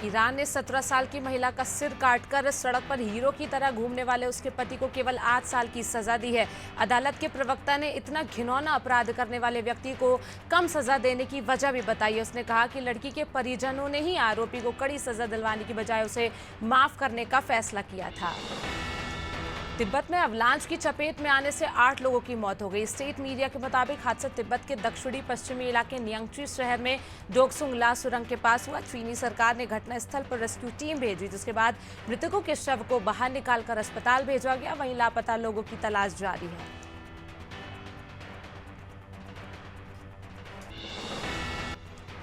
Iran ने 17 साल की महिला का सिर काटकर सड़क पर हीरो की तरह घूमने वाले उसके पति को केवल 8 साल की सजा दी है। अदालत के प्रवक्ता ने इतना घिनौना अपराध करने वाले व्यक्ति को कम सजा देने की वजह भी बताई। उसने कहा कि लड़की के परिजनों ने ही आरोपी को कड़ी सजा दिलवाने की बजाय उसे माफ करने का फैसला किया था। तिब्बत में अवलांच की चपेट में आने से 8 लोगों की मौत हो गई। स्टेट मीडिया के मुताबिक हादसा तिब्बत के दक्षिणी पश्चिमी इलाके नियंगची शहर में डोकसुंग ला सुरंग के पास हुआ। चीनी सरकार ने घटनास्थल पर रेस्क्यू टीम भेजी, जिसके बाद मृतकों के शव को बाहर निकालकर अस्पताल भेजा गया। वहीं लापता लोगों की तलाश जारी है।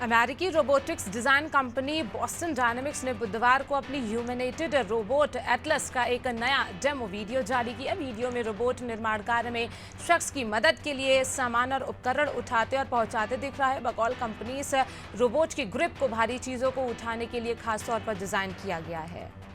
अमेरिकी robotics design company Boston dynamics ने बुधवार को अपनी ह्यूमनेटेड रोबोट एटलस का एक नया डेमो वीडियो जारी किया। वीडियो में रोबोट निर्माण कार्य में शख्स की मदद के लिए सामान और उपकरण उठाते और पहुंचाते दिख रहा है। बकौल कंपनी इस रोबोट की ग्रिप को भारी चीजों को उठाने के लिए खासतौर पर डिजाइन किया गया है।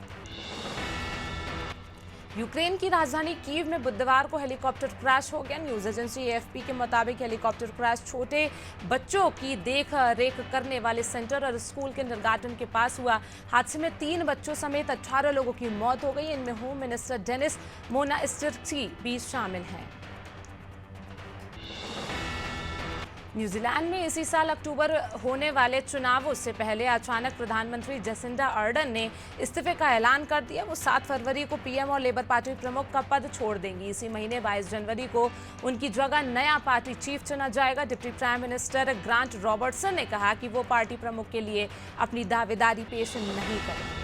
यूक्रेन की राजधानी कीव में बुधवार को हेलीकॉप्टर क्रैश हो गया। न्यूज एजेंसी एएफपी के मुताबिक हेलीकॉप्टर क्रैश छोटे बच्चों की देख रेख करने वाले सेंटर और स्कूल के निर्गाटन के पास हुआ। हादसे में 3 बच्चों समेत 18 लोगों की मौत हो गई। इनमें होम मिनिस्टर डेनिस मोनास्टिर्स्की भी शामिल हैं। न्यूजीलैंड में इसी साल अक्टूबर होने वाले चुनावों से पहले अचानक प्रधानमंत्री जसिंडा अर्डन ने इस्तीफे का ऐलान कर दिया। वो 7 फरवरी को पीएम और लेबर पार्टी प्रमुख का पद छोड़ देंगी। इसी महीने 22 जनवरी को उनकी जगह नया पार्टी चीफ चुना जाएगा। Deputy prime minister grant Robertson ने कहा कि वो पार्टी प्रमुख के लिए अपनी दावेदारी पेश नहीं करेंगे।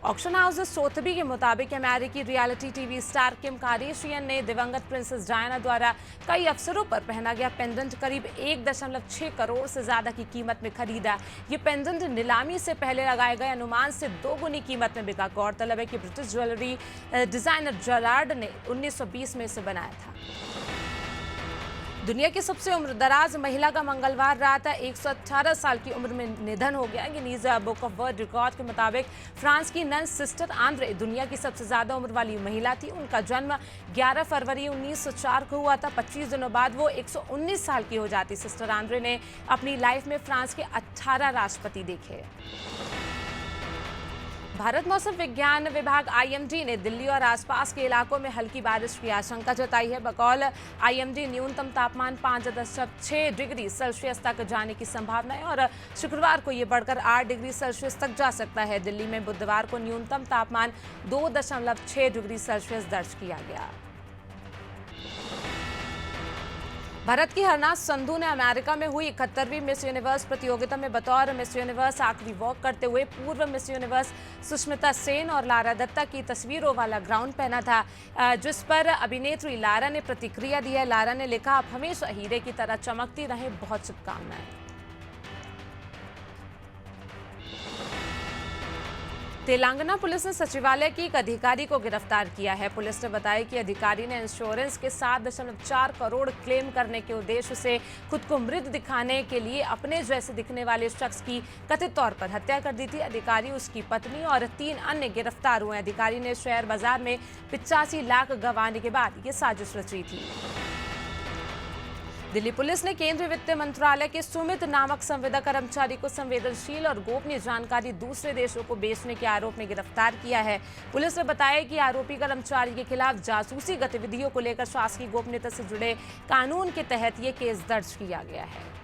ऑक्शन हाउस सोथबी के मुताबिक अमेरिकी reality TV star Kim Kardashian ने दिवंगत प्रिंसेस डायना द्वारा कई अवसरों पर पहना गया पेंडेंट करीब 1.6 करोड़ से ज्यादा की कीमत में खरीदा। ये पेंडेंट नीलामी से पहले लगाए गए अनुमान से 2 गुनी कीमत में बिका। गौरतलब है कि ब्रिटिश ज्वेलरी डिजाइनर जेरार्ड ने 1920 में इसे बनाया था। दुनिया की सबसे उम्रदराज महिला का मंगलवार रात 118 साल की उम्र में निधन हो गया। Guinness book of world record के मुताबिक फ्रांस की नन सिस्टर आंद्रे दुनिया की सबसे ज्यादा उम्र वाली महिला थी। उनका जन्म 11 फरवरी 1904 को हुआ था। 25 दिनों बाद वो 119 साल की हो जाती। सिस्टर आंद्रे ने अपनी लाइफ में फ्रांस के 18 राष्ट्रपति देखे। भारत मौसम विज्ञान विभाग आईएमडी ने दिल्ली और आसपास के इलाकों में हल्की बारिश की आशंका जताई है। बकौल आईएमडी न्यूनतम तापमान 5.6 डिग्री सेल्सियस तक जाने की संभावना है और शुक्रवार को ये बढ़कर 8 डिग्री सेल्सियस तक जा सकता है। दिल्ली में बुधवार को न्यूनतम तापमान 2.6 डिग्री सेल्सियस दर्ज किया गया। भारत की हरनाज संधू ने अमेरिका में हुई 71वीं मिस यूनिवर्स प्रतियोगिता में बतौर मिस यूनिवर्स आखिरी वॉक करते हुए पूर्व मिस यूनिवर्स सुष्मिता सेन और लारा दत्ता की तस्वीरों वाला ग्राउंड पहना था, जिस पर अभिनेत्री लारा ने प्रतिक्रिया दी है। लारा ने लिखा, आप हमेशा हीरे की तरह चमकती रहें, बहुत शुभकामनाएं। तेलंगाना पुलिस ने सचिवालय की एक अधिकारी को गिरफ्तार किया है। पुलिस ने बताया कि अधिकारी ने इंश्योरेंस के 7.4 करोड़ क्लेम करने के उद्देश्य से खुद को मृत दिखाने के लिए अपने जैसे दिखने वाले शख्स की कथित तौर पर हत्या कर दी थी। अधिकारी, उसकी पत्नी और 3 अन्य गिरफ्तार हुए। अधिकारी ने शेयर बाजार में 85 लाख गंवाने के बाद ये साजिश रची थी। दिल्ली पुलिस ने केंद्रीय वित्त मंत्रालय के सुमित नामक संविदा कर्मचारी को संवेदनशील और गोपनीय जानकारी दूसरे देशों को बेचने के आरोप में गिरफ्तार किया है। पुलिस ने बताया कि आरोपी कर्मचारी के खिलाफ जासूसी गतिविधियों को लेकर शासकीय गोपनीयता से जुड़े कानून के तहत ये केस दर्ज किया गया है।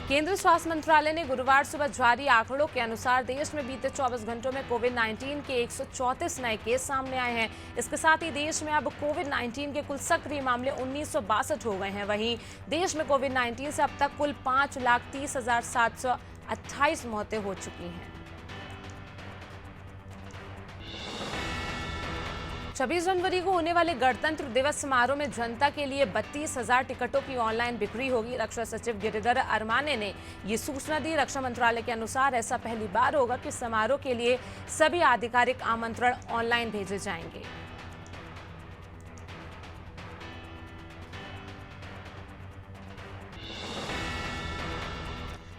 केंद्रीय स्वास्थ्य मंत्रालय ने गुरुवार सुबह जारी आंकड़ों के अनुसार देश में बीते 24 घंटों में कोविड-19 के 134 नए केस सामने आए हैं। इसके साथ ही देश में अब कोविड-19 के कुल सक्रिय मामले 1962 हो गए हैं। वहीं देश में कोविड-19 से अब तक कुल 5,30,728 मौतें हो चुकी हैं। 26 जनवरी को होने वाले गणतंत्र दिवस समारोह में जनता के लिए 32,000 टिकटों की ऑनलाइन बिक्री होगी। रक्षा सचिव गिरिधर अरमाने ने ये सूचना दी। रक्षा मंत्रालय के अनुसार ऐसा पहली बार होगा कि समारोह के लिए सभी आधिकारिक आमंत्रण ऑनलाइन भेजे जाएंगे।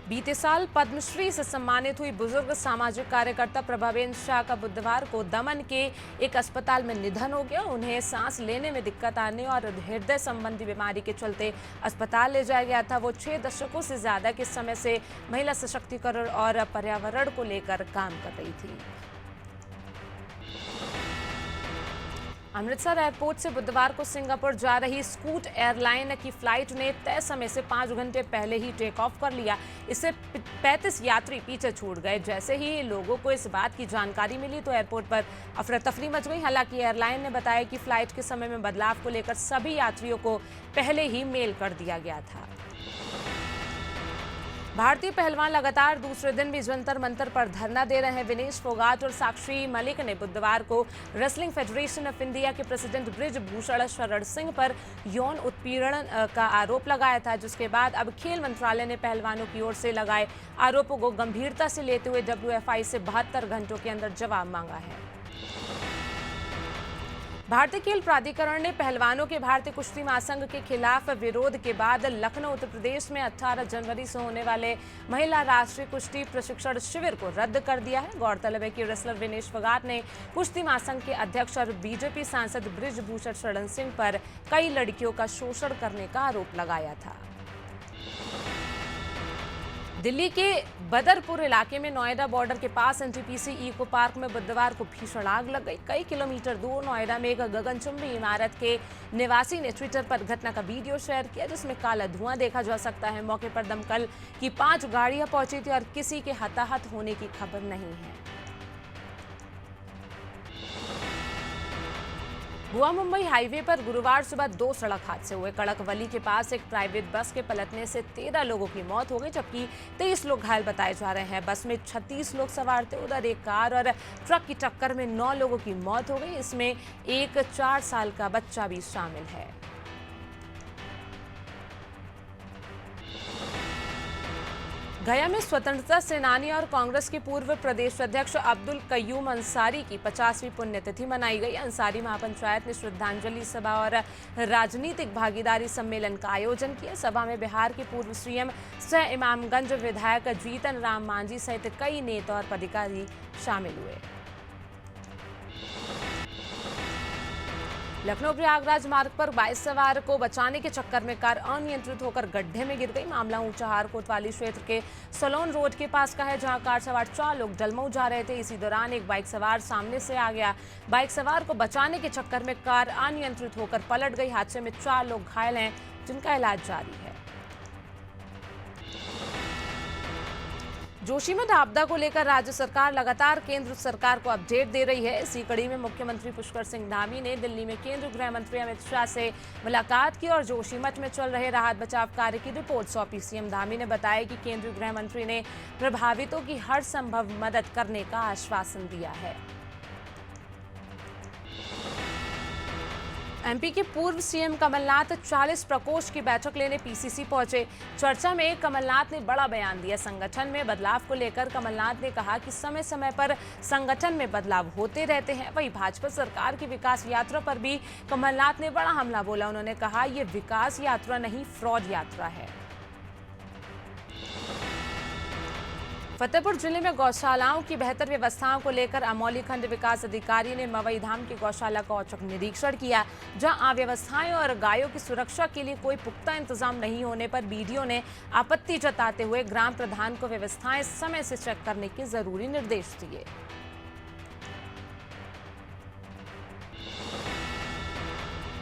बीते साल पद्मश्री से सम्मानित हुई बुजुर्ग सामाजिक कार्यकर्ता प्रभाबेन शाह का बुधवार को दमन के एक अस्पताल में निधन हो गया। उन्हें सांस लेने में दिक्कत आने और हृदय संबंधी बीमारी के चलते अस्पताल ले जाया गया था। वो 6 दशकों से ज्यादा के समय से महिला सशक्तिकरण और पर्यावरण को लेकर काम कर रही थी। अमृतसर एयरपोर्ट से बुधवार को सिंगापुर जा रही स्कूट एयरलाइन की फ्लाइट ने तय समय से 5 घंटे पहले ही टेक ऑफ कर लिया। इससे 35 यात्री पीछे छूट गए। जैसे ही लोगों को इस बात की जानकारी मिली तो एयरपोर्ट पर अफरा तफरी मच गई। हालांकि एयरलाइन ने बताया कि फ्लाइट के समय में बदलाव को लेकर सभी यात्रियों को पहले ही मेल कर दिया गया था। भारतीय पहलवान लगातार दूसरे दिन भी जंतर मंतर पर धरना दे रहे हैं। विनेश फोगाट और साक्षी मलिक ने बुधवार को रेसलिंग फेडरेशन ऑफ इंडिया के प्रेसिडेंट बृजभूषण शरण सिंह पर यौन उत्पीड़न का आरोप लगाया था, जिसके बाद अब खेल मंत्रालय ने पहलवानों की ओर से लगाए आरोपों को गंभीरता से लेते हुए WFI से 72 घंटों के अंदर जवाब मांगा है। भारतीय खेल प्राधिकरण ने पहलवानों के भारतीय कुश्ती महासंघ के खिलाफ विरोध के बाद लखनऊ उत्तर प्रदेश में 18 जनवरी से होने वाले महिला राष्ट्रीय कुश्ती प्रशिक्षण शिविर को रद्द कर दिया है। गौरतलब है कि रेसलर विनेश फोगाट ने कुश्ती महासंघ के अध्यक्ष और बीजेपी सांसद बृजभूषण शरण सिंह पर कई लड़कियों का शोषण करने का आरोप लगाया था। दिल्ली के बदरपुर इलाके में नोएडा बॉर्डर के पास NTPC इको पार्क में बुधवार को भीषण आग लग गई। कई किलोमीटर दूर नोएडा में एक गगनचुंबी इमारत के निवासी ने ट्विटर पर घटना का वीडियो शेयर किया, जिसमें काला धुआं देखा जा सकता है। मौके पर दमकल की 5 गाड़ियां पहुंची थी और किसी के हताहत होने की खबर नहीं है। गोवा मुंबई हाईवे पर गुरुवार सुबह 2 सड़क हादसे हुए। कड़कवली के पास एक प्राइवेट बस के पलटने से 13 लोगों की मौत हो गई, जबकि 23 लोग घायल बताए जा रहे हैं। बस में 36 लोग सवार थे। उधर एक कार और ट्रक की टक्कर में 9 लोगों की मौत हो गई। इसमें एक 4 साल का बच्चा भी शामिल है। गया में स्वतंत्रता सेनानी और कांग्रेस के पूर्व प्रदेश अध्यक्ष अब्दुल कयूम अंसारी की 50वीं पुण्यतिथि मनाई गई। अंसारी महापंचायत ने श्रद्धांजलि सभा और राजनीतिक भागीदारी सम्मेलन का आयोजन किया। सभा में बिहार के पूर्व CM सह इमामगंज विधायक जीतन राम मांझी सहित कई नेता और पदाधिकारी शामिल हुए। लखनऊ प्रयागराज मार्ग पर बाइक सवार को बचाने के चक्कर में कार अनियंत्रित होकर गड्ढे में गिर गई। मामला ऊंचाहार कोतवाली क्षेत्र के सलोन रोड के पास का है, जहां कार सवार 4 लोग जलमऊ जा रहे थे। इसी दौरान एक बाइक सवार सामने से आ गया। बाइक सवार को बचाने के चक्कर में कार अनियंत्रित होकर पलट गई। हादसे में 4 लोग घायल हैं, जिनका इलाज जारी है। जोशीमठ आपदा को लेकर राज्य सरकार लगातार केंद्र सरकार को अपडेट दे रही है। इसी कड़ी में मुख्यमंत्री पुष्कर सिंह धामी ने दिल्ली में केंद्रीय गृह मंत्री अमित शाह से मुलाकात की और जोशीमठ में चल रहे राहत बचाव कार्य की रिपोर्ट सौंपी। CM धामी ने बताया कि केंद्रीय गृह मंत्री ने प्रभावितों की हर संभव मदद करने का आश्वासन दिया है। MP के पूर्व CM कमलनाथ 40 प्रकोष्ठ की बैठक लेने PCC पहुंचे। चर्चा में कमलनाथ ने बड़ा बयान दिया। संगठन में बदलाव को लेकर कमलनाथ ने कहा कि समय समय पर संगठन में बदलाव होते रहते हैं। वहीं भाजपा सरकार की विकास यात्रा पर भी कमलनाथ ने बड़ा हमला बोला। उन्होंने कहा, ये विकास यात्रा नहीं, फ्रॉड यात्रा है। फतेहपुर जिले में गौशालाओं की बेहतर व्यवस्थाओं को लेकर अमौली खंड विकास अधिकारी ने मवई धाम की गौशाला का औचक निरीक्षण किया, जहां अव्यवस्थाएं और गायों की सुरक्षा के लिए कोई पुख्ता इंतजाम नहीं होने पर BDO ने आपत्ति जताते हुए ग्राम प्रधान को व्यवस्थाएं समय से चेक करने के जरूरी निर्देश दिए।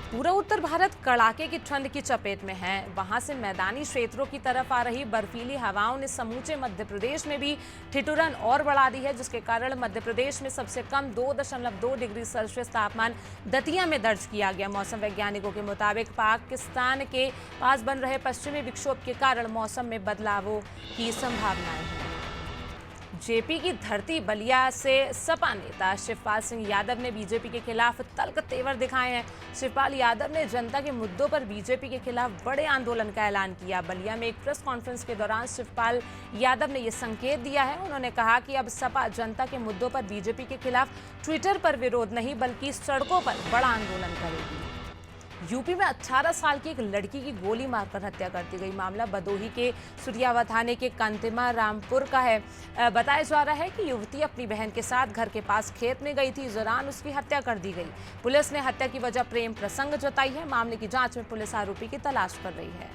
पूरा उत्तर भारत कड़ाके की ठंड की चपेट में है। वहां से मैदानी क्षेत्रों की तरफ आ रही बर्फीली हवाओं ने समूचे मध्य प्रदेश में भी ठिठुरन और बढ़ा दी है, जिसके कारण मध्य प्रदेश में सबसे कम 2.2 डिग्री सेल्सियस तापमान दतिया में दर्ज किया गया। मौसम वैज्ञानिकों के मुताबिक पाकिस्तान के पास बन रहे पश्चिमी विक्षोभ के कारण मौसम में बदलावों की संभावनाएं हैं। जेपी की धरती बलिया से सपा नेता शिवपाल सिंह यादव ने बीजेपी के खिलाफ तल्ख तेवर दिखाए हैं। शिवपाल यादव ने जनता के मुद्दों पर बीजेपी के खिलाफ बड़े आंदोलन का ऐलान किया। बलिया में एक प्रेस कॉन्फ्रेंस के दौरान शिवपाल यादव ने ये संकेत दिया है। उन्होंने कहा कि अब सपा जनता के मुद्दों पर बीजेपी के खिलाफ ट्विटर पर विरोध नहीं बल्कि सड़कों पर बड़ा आंदोलन करेगी। यूपी में 18 साल की एक लड़की की गोली मारकर हत्या कर दी गई। मामला भदोही के सुरियावा थाने के कंतिमा रामपुर का है। बताया जा रहा है कि युवती अपनी बहन के साथ घर के पास खेत में गई थी। इस दौरान उसकी हत्या कर दी गई। पुलिस ने हत्या की वजह प्रेम प्रसंग जताई है। मामले की जांच में पुलिस आरोपी की तलाश कर रही है।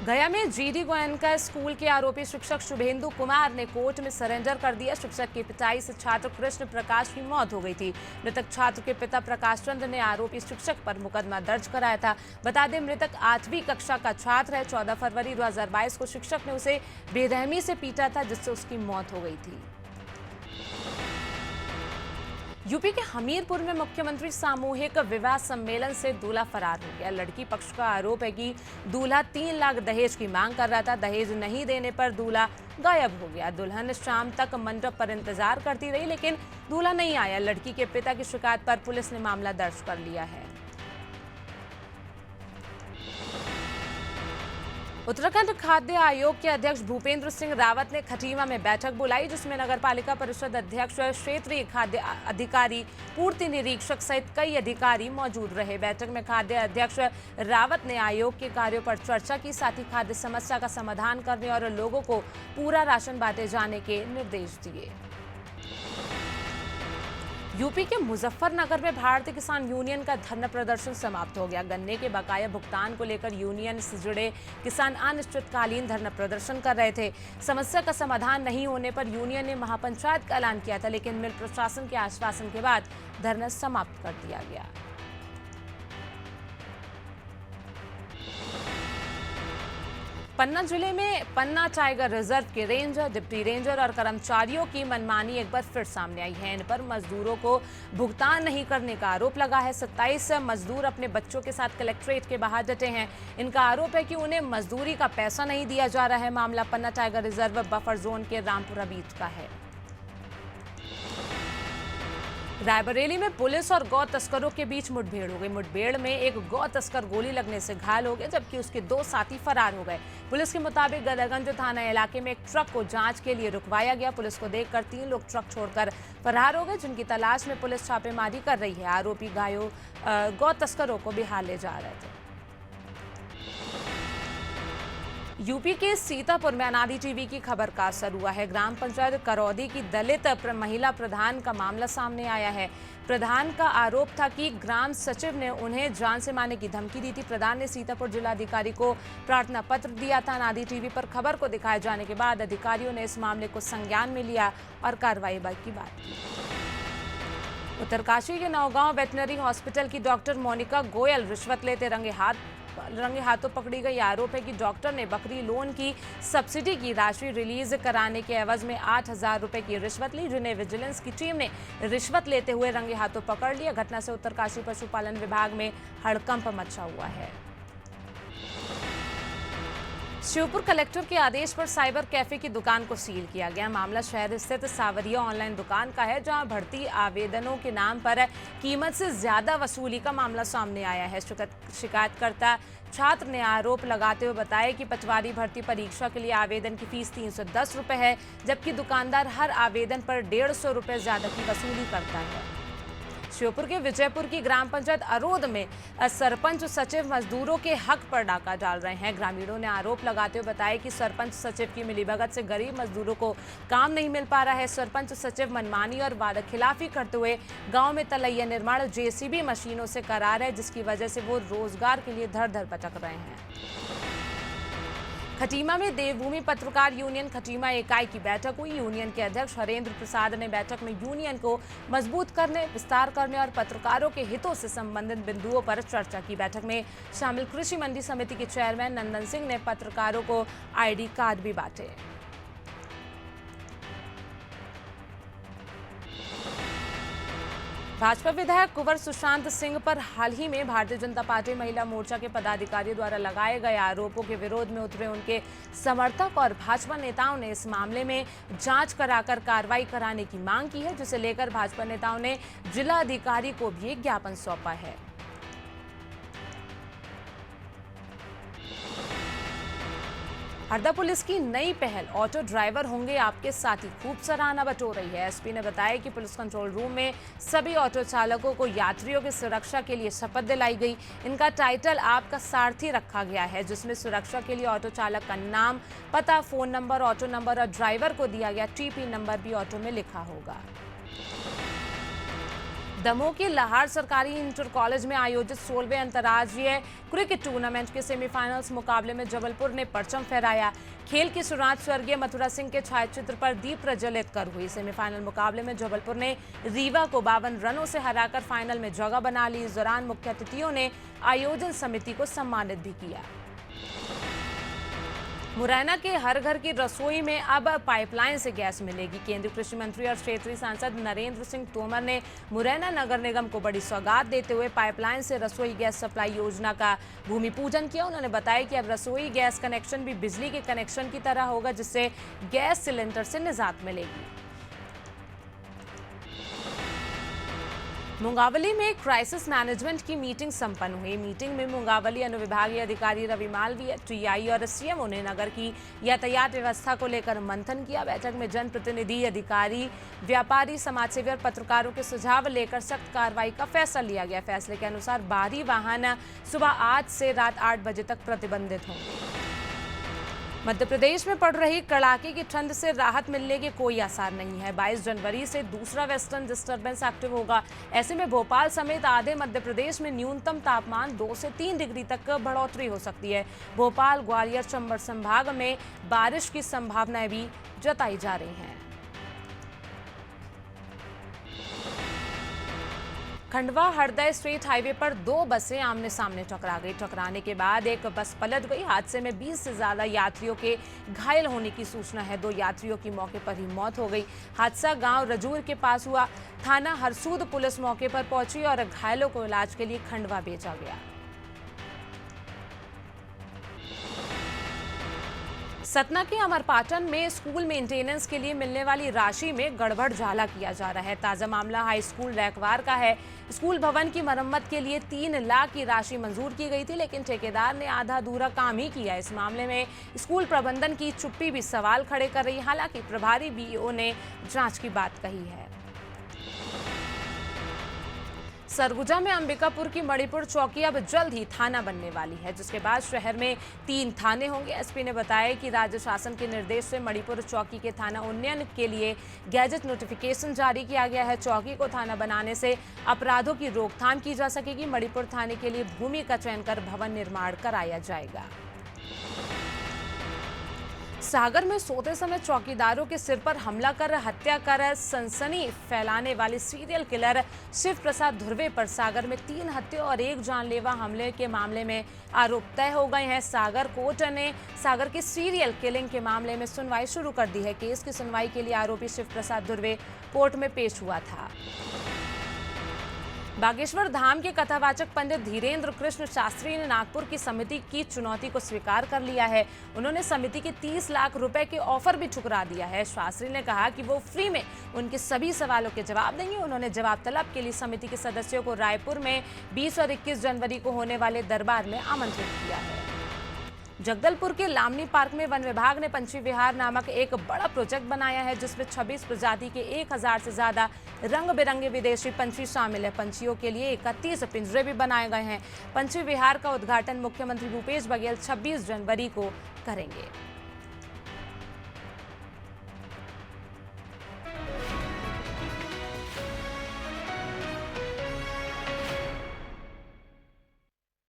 गया में जीडी गोयनका स्कूल के आरोपी शिक्षक शुभेंदु कुमार ने कोर्ट में सरेंडर कर दिया। शिक्षक की पिटाई से छात्र कृष्ण प्रकाश की मौत हो गई थी। मृतक छात्र के पिता प्रकाश चंद्र ने आरोपी शिक्षक पर मुकदमा दर्ज कराया था। बता दें, मृतक 8वीं कक्षा का छात्र है। 14 फरवरी 2022 को शिक्षक ने उसे बेरहमी से पीटा था, जिससे उसकी मौत हो गई थी। यूपी के हमीरपुर में मुख्यमंत्री सामूहिक विवाह सम्मेलन से दूल्हा फरार हो गया। लड़की पक्ष का आरोप है कि दूल्हा 3 लाख दहेज की मांग कर रहा था। दहेज नहीं देने पर दूल्हा गायब हो गया। दुल्हन शाम तक मंडप पर इंतजार करती रही, लेकिन दूल्हा नहीं आया। लड़की के पिता की शिकायत पर पुलिस ने मामला दर्ज कर लिया है। उत्तराखंड खाद्य आयोग के अध्यक्ष भूपेंद्र सिंह रावत ने खटीमा में बैठक बुलाई, जिसमें नगरपालिका परिषद अध्यक्ष, क्षेत्रीय खाद्य अधिकारी, पूर्ति निरीक्षक सहित कई अधिकारी मौजूद रहे। बैठक में खाद्य अध्यक्ष रावत ने आयोग के कार्यों पर चर्चा की, साथ ही खाद्य समस्या का समाधान करने और लोगों को पूरा राशन बांटे जाने के निर्देश दिए। यूपी के मुजफ्फरनगर में भारतीय किसान यूनियन का धरना प्रदर्शन समाप्त हो गया। गन्ने के बकाया भुगतान को लेकर यूनियन से जुड़े किसान अनिश्चितकालीन धरना प्रदर्शन कर रहे थे। समस्या का समाधान नहीं होने पर यूनियन ने महापंचायत का ऐलान किया था, लेकिन मिल प्रशासन के आश्वासन के बाद धरना समाप्त कर दिया गया। पन्ना जिले में पन्ना टाइगर रिजर्व के रेंजर, डिप्टी रेंजर और कर्मचारियों की मनमानी एक बार फिर सामने आई है। इन पर मजदूरों को भुगतान नहीं करने का आरोप लगा है। 27 मजदूर अपने बच्चों के साथ कलेक्ट्रेट के बाहर डटे हैं। इनका आरोप है कि उन्हें मजदूरी का पैसा नहीं दिया जा रहा है। मामला पन्ना टाइगर रिजर्व बफर जोन के रामपुरा बीच का है। रायबरेली में पुलिस और गौ तस्करों के बीच मुठभेड़ हो गई। मुठभेड़ में एक गौ तस्कर गोली लगने से घायल हो गए, जबकि उसके 2 साथी फरार हो गए। पुलिस के मुताबिक गदरगंज थाना इलाके में एक ट्रक को जांच के लिए रुकवाया गया। पुलिस को देखकर 3 लोग ट्रक छोड़कर फरार हो गए, जिनकी तलाश में पुलिस छापेमारी कर रही है। आरोपी गौ तस्करों को बिहार ले जा रहे थे। यूपी के सीतापुर में अनादि टीवी की खबर का असर हुआ है। ग्राम पंचायत करौदी की दलित महिला प्रधान का मामला सामने आया है। प्रधान का आरोप था कि ग्राम सचिव ने उन्हें जान से मारने की धमकी दी थी। प्रधान ने सीतापुर जिलाधिकारी को प्रार्थना पत्र दिया था। अनादि टीवी पर खबर को दिखाए जाने के बाद अधिकारियों ने इस मामले को संज्ञान में लिया और कार्रवाई की बात की। उत्तरकाशी के नौगांव वेटनरी हॉस्पिटल की डॉक्टर मोनिका गोयल रिश्वत लेते रंगे हाथों पकड़ी गई। आरोप है कि डॉक्टर ने बकरी लोन की सब्सिडी की राशि रिलीज कराने के एवज में 8,000 रुपए की रिश्वत ली, जिन्हें विजिलेंस की टीम ने रिश्वत लेते हुए रंगे हाथों पकड़ लिया। घटना से उत्तरकाशी पशुपालन विभाग में हड़कंप मचा हुआ है। श्योपुर कलेक्टर के आदेश पर साइबर कैफे की दुकान को सील किया गया। मामला शहर स्थित सावरिया ऑनलाइन दुकान का है, जहां भर्ती आवेदनों के नाम पर कीमत से ज्यादा वसूली का मामला सामने आया है। शिकायतकर्ता छात्र ने आरोप लगाते हुए बताया कि पटवारी भर्ती परीक्षा के लिए आवेदन की फीस 310 रुपए है, जबकि दुकानदार हर आवेदन पर 150 रुपए ज्यादा की वसूली करता है। श्योपुर के विजयपुर की ग्राम पंचायत अरोद में सरपंच सचिव मजदूरों के हक पर डाका डाल रहे हैं। ग्रामीणों ने आरोप लगाते हुए बताया कि सरपंच सचिव की मिलीभगत से गरीब मजदूरों को काम नहीं मिल पा रहा है। सरपंच सचिव मनमानी और वादाखिलाफी करते हुए गांव में तलैया निर्माण जेसीबी मशीनों से करा रहे हैं, जिसकी वजह से वो रोजगार के लिए धर धर भटक रहे हैं। खटीमा में देवभूमि पत्रकार यूनियन खटीमा इकाई की बैठक हुई। यूनियन के अध्यक्ष हरेंद्र प्रसाद ने बैठक में यूनियन को मजबूत करने, विस्तार करने और पत्रकारों के हितों से संबंधित बिंदुओं पर चर्चा की। बैठक में शामिल कृषि मंडी समिति के चेयरमैन नंदन सिंह ने पत्रकारों को ID कार्ड भी बांटे। भाजपा विधायक कुंवर सुशांत सिंह पर हाल ही में भारतीय जनता पार्टी महिला मोर्चा के पदाधिकारियों द्वारा लगाए गए आरोपों के विरोध में उतरे उनके समर्थक और भाजपा नेताओं ने इस मामले में जांच कराकर कार्रवाई कराने की मांग की है, जिसे लेकर भाजपा नेताओं ने जिला अधिकारी को भी एक ज्ञापन सौंपा है। हरदा पुलिस की नई पहल ऑटो ड्राइवर होंगे आपके साथी खूब सराहना बटोर रही है। एसपी ने बताया कि पुलिस कंट्रोल रूम में सभी ऑटो चालकों को यात्रियों की सुरक्षा के लिए शपथ दिलाई गई। इनका टाइटल आपका सारथी रखा गया है, जिसमें सुरक्षा के लिए ऑटो चालक का नाम, पता, फोन नंबर, ऑटो नंबर और ड्राइवर को दिया गया टीपी नंबर भी ऑटो में लिखा होगा। दमोह के लाहौर सरकारी इंटर कॉलेज में आयोजित 16वें अंतर्राष्ट्रीय क्रिकेट टूर्नामेंट के सेमीफाइनल्स मुकाबले में जबलपुर ने परचम फहराया। खेल की शुरुआत स्वर्गीय मथुरा सिंह के छायाचित्र पर दीप प्रज्वलित कर हुई। सेमीफाइनल मुकाबले में जबलपुर ने रीवा को 52 रनों से हराकर फाइनल में जगह बना ली। इस दौरान मुख्य अतिथियों ने आयोजन समिति को सम्मानित भी किया। मुरैना के हर घर की रसोई में अब पाइपलाइन से गैस मिलेगी। केंद्रीय कृषि मंत्री और क्षेत्रीय सांसद नरेंद्र सिंह तोमर ने मुरैना नगर निगम को बड़ी सौगात देते हुए पाइपलाइन से रसोई गैस सप्लाई योजना का भूमि पूजन किया। उन्होंने बताया कि अब रसोई गैस कनेक्शन भी बिजली के कनेक्शन की तरह होगा, जिससे गैस सिलेंडर से निजात मिलेगी। मुंगावली में क्राइसिस मैनेजमेंट की मीटिंग संपन्न हुई। मीटिंग में मुंगावली अनुविभागीय अधिकारी रवि मालवीय, टीआई और सीएमओ ने नगर की यातायात व्यवस्था को लेकर मंथन किया। बैठक में जनप्रतिनिधि, अधिकारी, व्यापारी, समाजसेवी और पत्रकारों के सुझाव लेकर सख्त कार्रवाई का फैसला लिया गया। फैसले के अनुसार बाहरी वाहन सुबह 8 से रात 8 बजे तक प्रतिबंधित होंगे। मध्य प्रदेश में पड़ रही कड़ाके की ठंड से राहत मिलने के कोई आसार नहीं है। 22 जनवरी से दूसरा वेस्टर्न डिस्टर्बेंस एक्टिव होगा। ऐसे में भोपाल समेत आधे मध्य प्रदेश में न्यूनतम तापमान 2 से 3 डिग्री तक बढ़ोतरी हो सकती है। भोपाल, ग्वालियर, चंबल संभाग में बारिश की संभावनाएं भी जताई जा रही हैं। खंडवा हरदा स्ट्रेट हाईवे पर 2 बसें आमने सामने टकरा गई। टकराने के बाद एक बस पलट गई। हादसे में 20 से ज्यादा यात्रियों के घायल होने की सूचना है। 2 यात्रियों की मौके पर ही मौत हो गई। हादसा गांव रजूर के पास हुआ। थाना हरसूद पुलिस मौके पर पहुंची और घायलों को इलाज के लिए खंडवा भेजा गया। सतना के अमरपाटन में स्कूल मेंटेनेंस के लिए मिलने वाली राशि में गड़बड़ झाला किया जा रहा है। ताजा मामला हाई स्कूल रैकवार का है। स्कूल भवन की मरम्मत के लिए 3 लाख की राशि मंजूर की गई थी, लेकिन ठेकेदार ने आधा अधूरा काम ही किया। इस मामले में स्कूल प्रबंधन की चुप्पी भी सवाल खड़े कर रही है। हालांकि प्रभारी बीईओ ने जांच की बात कही है। सरगुजा में अंबिकापुर की मणिपुर चौकी अब जल्द ही थाना बनने वाली है, जिसके बाद शहर में 3 थाने होंगे। एसपी ने बताया कि राज्य शासन के निर्देश से मणिपुर चौकी के थाना उन्नयन के लिए गैजेट नोटिफिकेशन जारी किया गया है। चौकी को थाना बनाने से अपराधों की रोकथाम की जा सकेगी। मणिपुर थाने के लिए भूमि का चयन कर भवन निर्माण कराया जाएगा। सागर में सोते समय चौकीदारों के सिर पर हमला कर हत्या कर सनसनी फैलाने वाले सीरियल किलर शिव प्रसाद धुर्वे पर सागर में 3 हत्या और 1 जानलेवा हमले के मामले में आरोप तय हो गए हैं। सागर कोर्ट ने सागर की सीरियल किलिंग के मामले में सुनवाई शुरू कर दी है। केस की सुनवाई के लिए आरोपी शिव प्रसाद धुर्वे कोर्ट में पेश हुआ था। बागेश्वर धाम के कथावाचक पंडित धीरेन्द्र कृष्ण शास्त्री ने नागपुर की समिति की चुनौती को स्वीकार कर लिया है। उन्होंने समिति के 30 लाख रुपए के ऑफर भी ठुकरा दिया है। शास्त्री ने कहा कि वो फ्री में उनके सभी सवालों के जवाब देंगे। उन्होंने जवाब तलब के लिए समिति के सदस्यों को रायपुर में 20 और 21 जनवरी को होने वाले दरबार में आमंत्रित किया है। जगदलपुर के लामनी पार्क में वन विभाग ने पंछी विहार नामक एक बड़ा प्रोजेक्ट बनाया है, जिसमें 26 प्रजाति के 1000 से ज्यादा रंग बिरंगे विदेशी पंछी शामिल है। पंछियों के लिए 31 पिंजरे भी बनाए गए हैं। पंछी विहार का उद्घाटन मुख्यमंत्री भूपेश बघेल 26 जनवरी को करेंगे।